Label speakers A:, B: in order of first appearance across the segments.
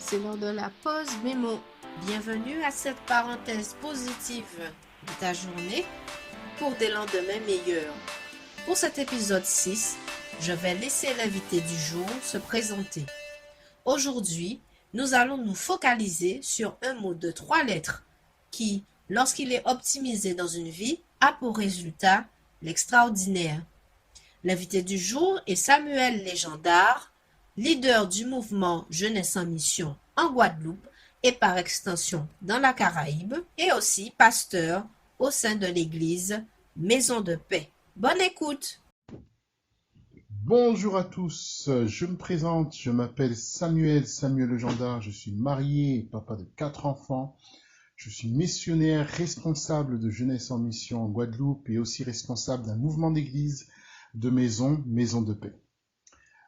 A: C'est l'heure de la pause mémo. Bienvenue à cette parenthèse positive de ta journée pour des lendemains meilleurs. Pour cet épisode 6, je vais laisser l'invité du jour se présenter. Aujourd'hui, nous allons nous focaliser sur un mot de 3 lettres qui, lorsqu'il est optimisé dans une vie, a pour résultat l'extraordinaire. L'invité du jour est Samuel Légendard, leader du mouvement Jeunesse en mission en Guadeloupe et par extension dans la Caraïbe, et aussi pasteur au sein de l'église Maison de Paix. Bonne écoute!
B: Bonjour à tous, je me présente, je m'appelle Samuel Legendard, je suis marié et papa de 4 enfants. Je suis missionnaire, responsable de Jeunesse en mission en Guadeloupe et aussi responsable d'un mouvement d'église de Maison de Paix.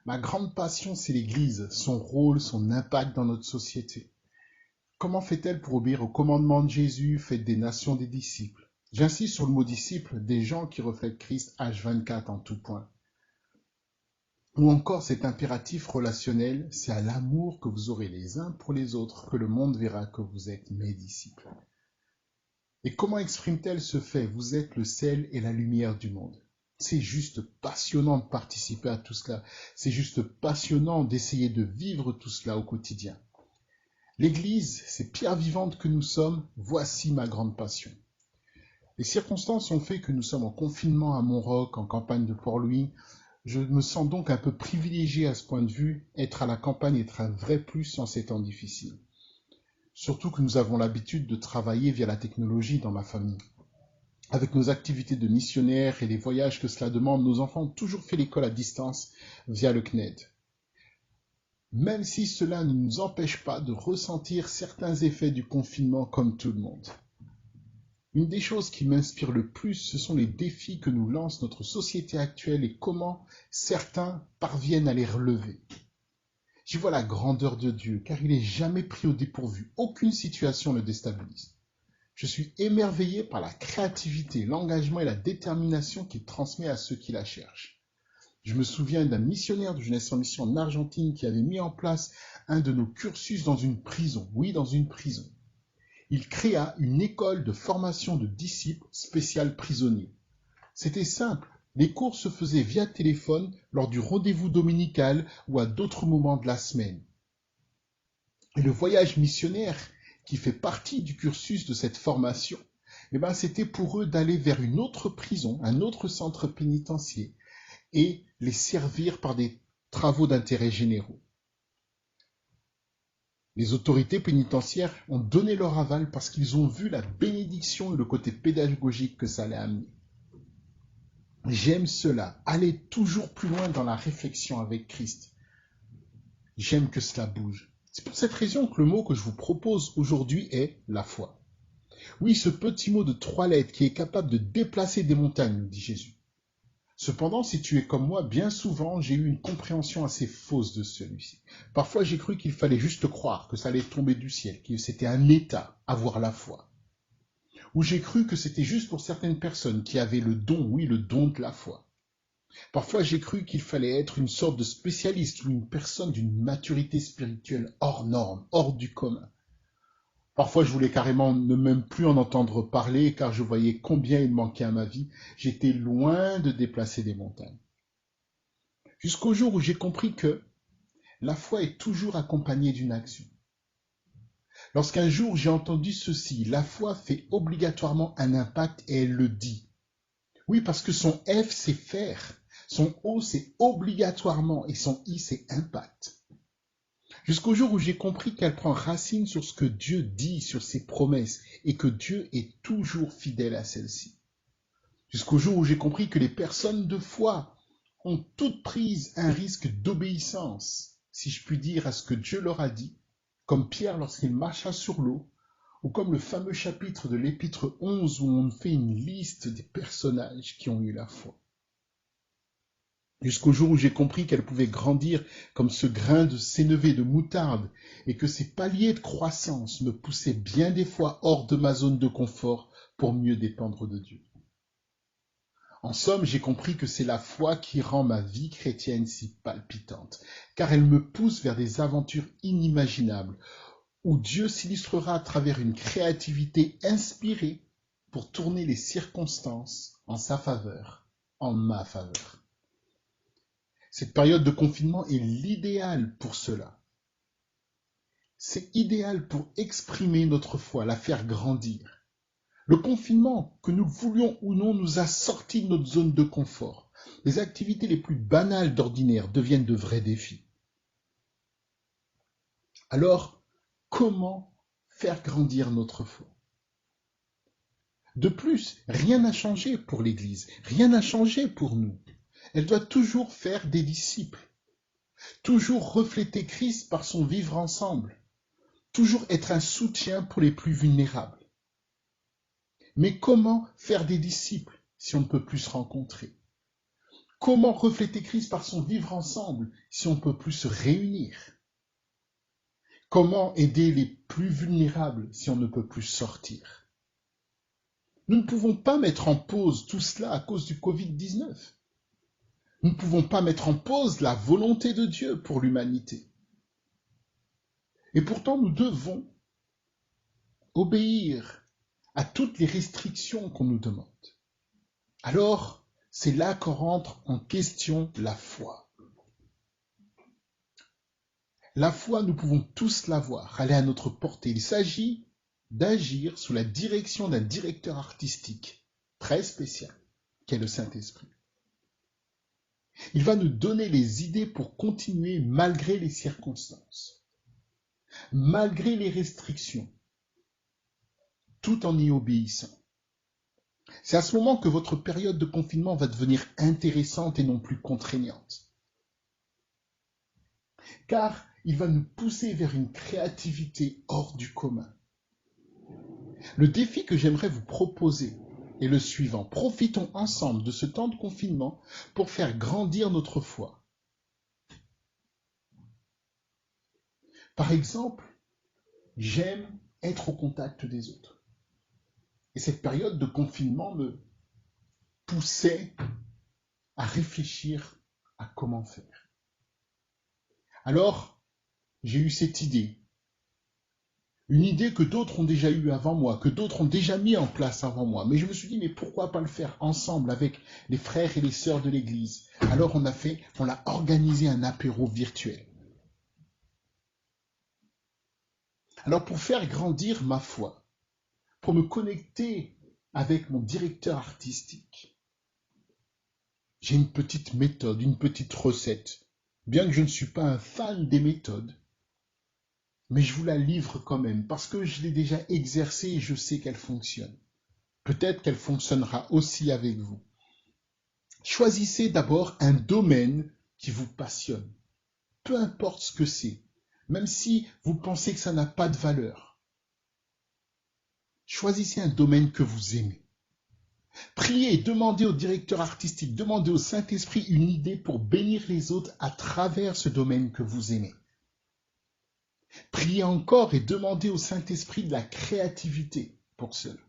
B: Ma grande passion, c'est l'église, son rôle, son impact dans notre société. Comment fait-elle pour obéir au commandement de Jésus, faites des nations des disciples? J'insiste sur le mot disciple, des gens qui reflètent Christ H24 en tout point. Ou encore cet impératif relationnel, c'est à l'amour que vous aurez les uns pour les autres que le monde verra que vous êtes mes disciples. Et comment exprime-t-elle ce fait? Vous êtes le sel et la lumière du monde. C'est juste passionnant de participer à tout cela. C'est juste passionnant d'essayer de vivre tout cela au quotidien. L'Église, ces pierres vivantes que nous sommes, voici ma grande passion. Les circonstances ont fait que nous sommes en confinement à Montroc, en campagne de Port-Louis. Je me sens donc un peu privilégié à ce point de vue. Être à la campagne est un vrai plus en ces temps difficiles. Surtout que nous avons l'habitude de travailler via la technologie dans ma famille. Avec nos activités de missionnaires et les voyages que cela demande, nos enfants ont toujours fait l'école à distance via le CNED. Même si cela ne nous empêche pas de ressentir certains effets du confinement comme tout le monde. Une des choses qui m'inspire le plus, ce sont les défis que nous lance notre société actuelle et comment certains parviennent à les relever. J'y vois la grandeur de Dieu, car il n'est jamais pris au dépourvu. Aucune situation ne le déstabilise. Je suis émerveillé par la créativité, l'engagement et la détermination qu'il transmet à ceux qui la cherchent. Je me souviens d'un missionnaire de Jeunesse en mission en Argentine qui avait mis en place un de nos cursus dans une prison. Oui, dans une prison. Il créa une école de formation de disciples spéciale prisonniers. C'était simple, les cours se faisaient via téléphone lors du rendez-vous dominical ou à d'autres moments de la semaine. Et le voyage missionnaire, qui fait partie du cursus de cette formation, c'était pour eux d'aller vers une autre prison, un autre centre pénitentiaire, et les servir par des travaux d'intérêt généraux. Les autorités pénitentiaires ont donné leur aval parce qu'ils ont vu la bénédiction et le côté pédagogique que ça allait amener. J'aime cela, aller toujours plus loin dans la réflexion avec Christ. J'aime que cela bouge. C'est pour cette raison que le mot que je vous propose aujourd'hui est la foi. Oui, ce petit mot de 3 lettres qui est capable de déplacer des montagnes, nous dit Jésus. Cependant, si tu es comme moi, bien souvent, j'ai eu une compréhension assez fausse de celui-ci. Parfois, j'ai cru qu'il fallait juste croire, que ça allait tomber du ciel, que c'était un état, avoir la foi. Ou j'ai cru que c'était juste pour certaines personnes qui avaient le don, oui, le don de la foi. Parfois, j'ai cru qu'il fallait être une sorte de spécialiste ou une personne d'une maturité spirituelle hors norme, hors du commun. Parfois, je voulais carrément ne même plus en entendre parler car je voyais combien il manquait à ma vie. J'étais loin de déplacer des montagnes. Jusqu'au jour où j'ai compris que la foi est toujours accompagnée d'une action. Lorsqu'un jour j'ai entendu ceci, la foi fait obligatoirement un impact et elle le dit. Oui, parce que son F c'est faire, son O c'est obligatoirement et son I c'est impact. Jusqu'au jour où j'ai compris qu'elle prend racine sur ce que Dieu dit, sur ses promesses, et que Dieu est toujours fidèle à celles-ci. Jusqu'au jour où j'ai compris que les personnes de foi ont toutes prises un risque d'obéissance, si je puis dire, à ce que Dieu leur a dit, comme Pierre lorsqu'il marcha sur l'eau, ou comme le fameux chapitre de l'épître 11 où on fait une liste des personnages qui ont eu la foi. Jusqu'au jour où j'ai compris qu'elle pouvait grandir comme ce grain de sénévé de moutarde et que ces paliers de croissance me poussaient bien des fois hors de ma zone de confort pour mieux dépendre de Dieu. En somme, j'ai compris que c'est la foi qui rend ma vie chrétienne si palpitante, car elle me pousse vers des aventures inimaginables, où Dieu s'illustrera à travers une créativité inspirée pour tourner les circonstances en sa faveur, en ma faveur. Cette période de confinement est l'idéal pour cela. C'est idéal pour exprimer notre foi, la faire grandir. Le confinement, que nous le voulions ou non, nous a sortis de notre zone de confort. Les activités les plus banales d'ordinaire deviennent de vrais défis. Alors, comment faire grandir notre foi? De plus, rien n'a changé pour l'Église, rien n'a changé pour nous. Elle doit toujours faire des disciples, toujours refléter Christ par son vivre ensemble, toujours être un soutien pour les plus vulnérables. Mais comment faire des disciples si on ne peut plus se rencontrer? Comment refléter Christ par son vivre ensemble si on ne peut plus se réunir? Comment aider les plus vulnérables si on ne peut plus sortir? Nous ne pouvons pas mettre en pause tout cela à cause du Covid-19. Nous ne pouvons pas mettre en pause la volonté de Dieu pour l'humanité. Et pourtant, nous devons obéir à toutes les restrictions qu'on nous demande. Alors, c'est là qu'on rentre en question la foi. La foi, nous pouvons tous l'avoir, elle est à notre portée. Il s'agit d'agir sous la direction d'un directeur artistique très spécial, qui est le Saint-Esprit. Il va nous donner les idées pour continuer malgré les circonstances, malgré les restrictions, tout en y obéissant. C'est à ce moment que votre période de confinement va devenir intéressante et non plus contraignante. Car il va nous pousser vers une créativité hors du commun. Le défi que j'aimerais vous proposer est le suivant. Profitons ensemble de ce temps de confinement pour faire grandir notre foi. Par exemple, j'aime être au contact des autres. Et cette période de confinement me poussait à réfléchir à comment faire. Alors, j'ai eu cette idée. Une idée que d'autres ont déjà eue avant moi, que d'autres ont déjà mis en place avant moi. Mais je me suis dit, mais pourquoi pas le faire ensemble avec les frères et les sœurs de l'Église? Alors on a organisé un apéro virtuel. Alors pour faire grandir ma foi, pour me connecter avec mon directeur artistique, j'ai une petite méthode, une petite recette. Bien que je ne suis pas un fan des méthodes, mais je vous la livre quand même, parce que je l'ai déjà exercée et je sais qu'elle fonctionne. Peut-être qu'elle fonctionnera aussi avec vous. Choisissez d'abord un domaine qui vous passionne. Peu importe ce que c'est, même si vous pensez que ça n'a pas de valeur. Choisissez un domaine que vous aimez. Priez, demandez au directeur artistique, demandez au Saint-Esprit une idée pour bénir les autres à travers ce domaine que vous aimez. Priez encore et demandez au Saint-Esprit de la créativité pour cela.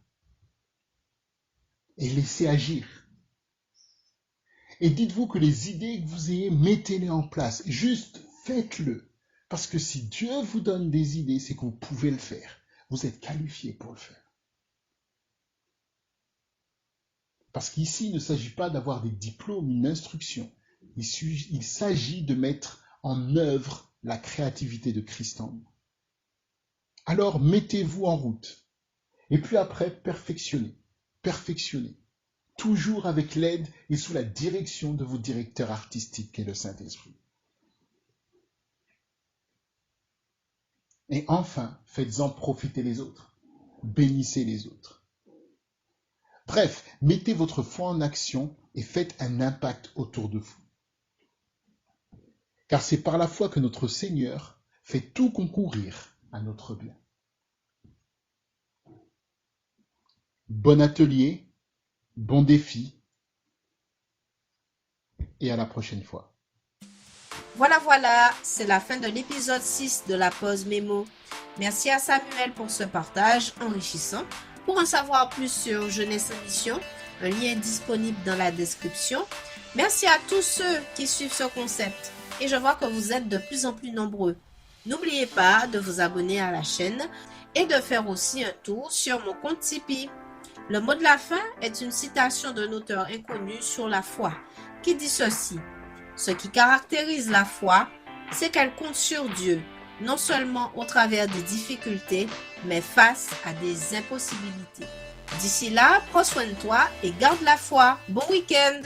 B: Et laissez agir. Et dites-vous que les idées que vous ayez, mettez-les en place. Juste faites-le. Parce que si Dieu vous donne des idées, c'est que vous pouvez le faire. Vous êtes qualifié pour le faire. Parce qu'ici, il ne s'agit pas d'avoir des diplômes, une instruction. Il s'agit de mettre en œuvre la créativité de Christ en nous. Alors, mettez-vous en route. Et puis après, perfectionnez. Perfectionnez. Toujours avec l'aide et sous la direction de vos directeurs artistiques qu'est le Saint-Esprit. Et enfin, faites-en profiter les autres. Bénissez les autres. Bref, mettez votre foi en action et faites un impact autour de vous. Car c'est par la foi que notre Seigneur fait tout concourir à notre bien. Bon atelier, bon défi et à la prochaine fois.
A: Voilà, c'est la fin de l'épisode 6 de la pause mémo. Merci à Samuel pour ce partage enrichissant. Pour en savoir plus sur Jeunesse en Mission, Un lien est disponible dans la description. Merci à tous ceux qui suivent ce concept et je vois que vous êtes de plus en plus nombreux. N'oubliez pas de vous abonner à la chaîne et de faire aussi un tour sur mon compte Tipeee. Le mot de la fin est une citation d'un auteur inconnu sur la foi qui dit ceci: ce qui caractérise la foi, c'est qu'elle compte sur Dieu, non seulement au travers des difficultés, mais face à des impossibilités. D'ici là, prends soin de toi et garde la foi. Bon week-end!